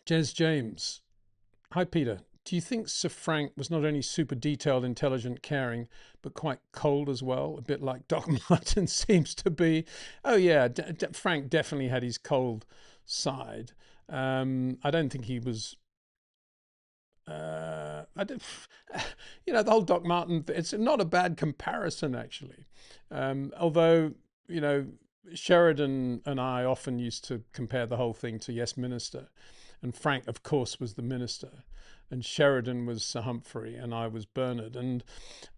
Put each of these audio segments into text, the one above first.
Jez James. Hi, Peter. Do you think Sir Frank was not only super detailed, intelligent, caring, but quite cold as well? A bit like Doc Martin seems to be. Oh, yeah, Frank definitely had his cold side. I don't think he was. I don't, the whole Doc Martin, it's not a bad comparison, actually. Although, you know, Sheridan and I often used to compare the whole thing to Yes Minister. And Frank, of course, was the minister, and Sheridan was Sir Humphrey, and I was Bernard,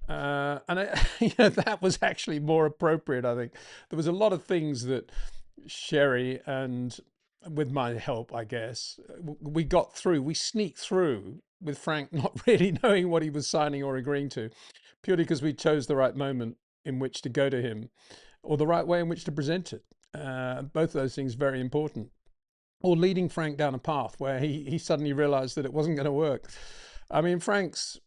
that was actually more appropriate. I think there was a lot of things that Sherry and, with my help, I guess, we got through. We sneaked through with Frank not really knowing what he was signing or agreeing to, purely because we chose the right moment in which to go to him, or the right way in which to present it. Both of those things very important, or leading Frank down a path where he suddenly realized that it wasn't going to work. I mean, Frank's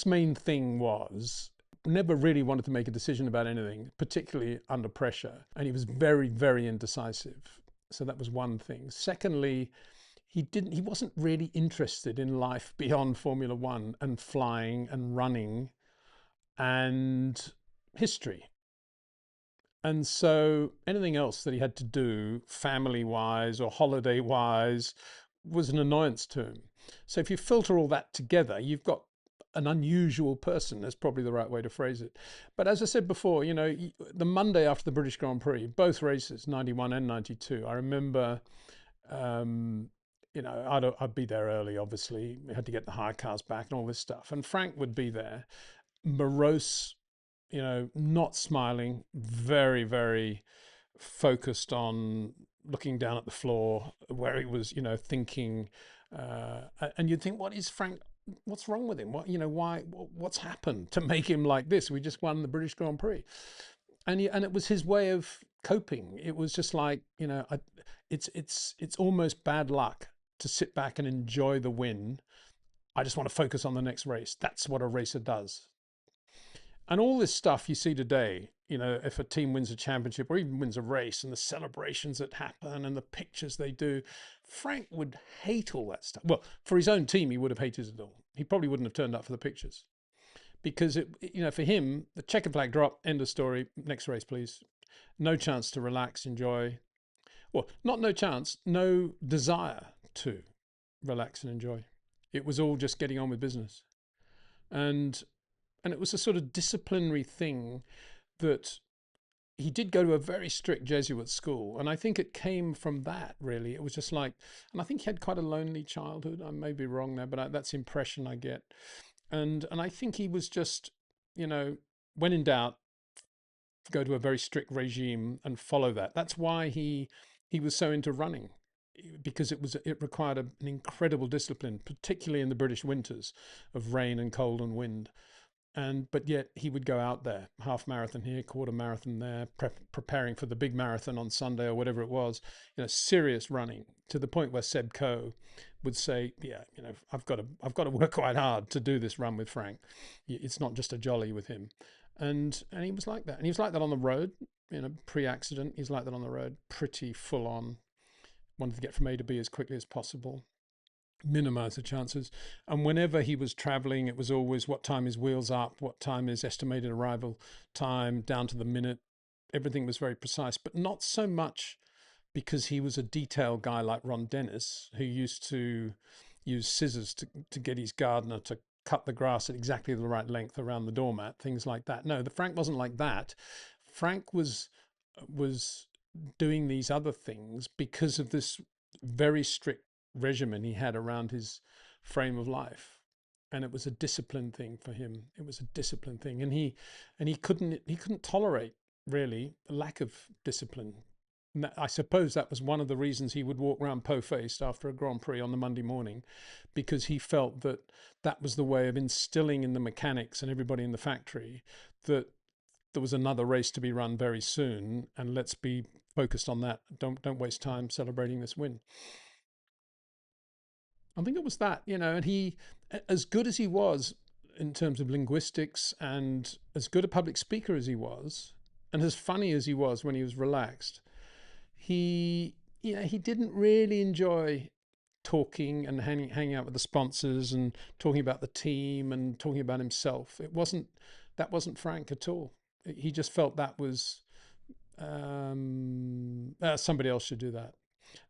main thing was never really wanted to make a decision about anything, particularly under pressure. And he was very, very indecisive. So that was one thing. Secondly, he wasn't really interested in life beyond Formula One and flying and running and history. And so anything else that he had to do family wise or holiday wise was an annoyance to him. So if you filter all that together, you've got an unusual person. That's probably the right way to phrase it. But as I said before, the Monday after the British Grand Prix, both races, 91 and 92, I remember, I'd be there early, obviously. We had to get the hire cars back and all this stuff. And Frank would be there, morose, not smiling, very, very focused on looking down at the floor where he was, thinking. And you'd think, what is Frank? What's wrong with him? Why? What's happened to make him like this? We just won the British Grand Prix, and it was his way of coping. It was just like, it's almost bad luck to sit back and enjoy the win. I just want to focus on the next race. That's what a racer does. And all this stuff you see today, if a team wins a championship or even wins a race, and the celebrations that happen and the pictures they do, Frank would hate all that stuff. Well, for his own team, he would have hated it all. He probably wouldn't have turned up for the pictures, because for him, the checkered flag drop, end of story, next race, please. No chance to relax, enjoy. Well, not no chance, no desire to relax and enjoy. It was all just getting on with business. And it was a sort of disciplinary thing that he did go to a very strict Jesuit school. And I think it came from that, really. It was just like, and I think he had quite a lonely childhood. I may be wrong there, but that's the impression I get. And I think he was just, when in doubt, go to a very strict regime and follow that. That's why he was so into running, because it required an incredible discipline, particularly in the British winters of rain and cold and wind. But yet he would go out there, half marathon here, quarter marathon there, preparing for the big marathon on Sunday or whatever it was, serious running, to the point where Seb Coe would say, yeah, I've got to work quite hard to do this run with Frank. It's not just a jolly with him. And he was like that. And he was like that on the road, pre-accident. He's like that on the road, pretty full on, wanted to get from A to B as quickly as possible, minimize the chances. And whenever he was traveling, it was always what time is wheels up, what time is estimated arrival time, down to the minute. Everything was very precise, but not so much because he was a detail guy like Ron Dennis, who used to use scissors to get his gardener to cut the grass at exactly the right length around the doormat, things like that. No, the Frank wasn't like that. Frank was doing these other things because of this very strict regimen he had around his frame of life. And it was a discipline thing for him. It was a discipline thing. And he couldn't tolerate, really, a lack of discipline. And I suppose that was one of the reasons he would walk around po-faced after a Grand Prix on the Monday morning, because he felt that was the way of instilling in the mechanics and everybody in the factory that there was another race to be run very soon, and let's be focused on that. Don't waste time celebrating this win. I think it was that, and he, as good as he was in terms of linguistics, and as good a public speaker as he was, and as funny as he was when he was relaxed, he didn't really enjoy talking and hanging out with the sponsors and talking about the team and talking about himself. That wasn't Frank at all. He just felt that was somebody else should do that.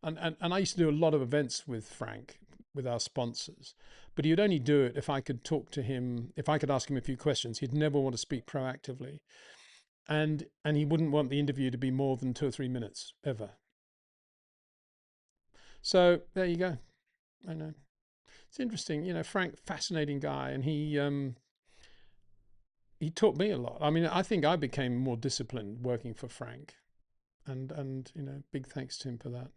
And I used to do a lot of events with Frank, with our sponsors, but he would only do it if I could talk to him, if I could ask him a few questions. He'd never want to speak proactively, and he wouldn't want the interview to be more than 2 or 3 minutes ever. So there you go. I know it's interesting, Frank, fascinating guy, and he taught me a lot. I mean, I think I became more disciplined working for Frank, and big thanks to him for that.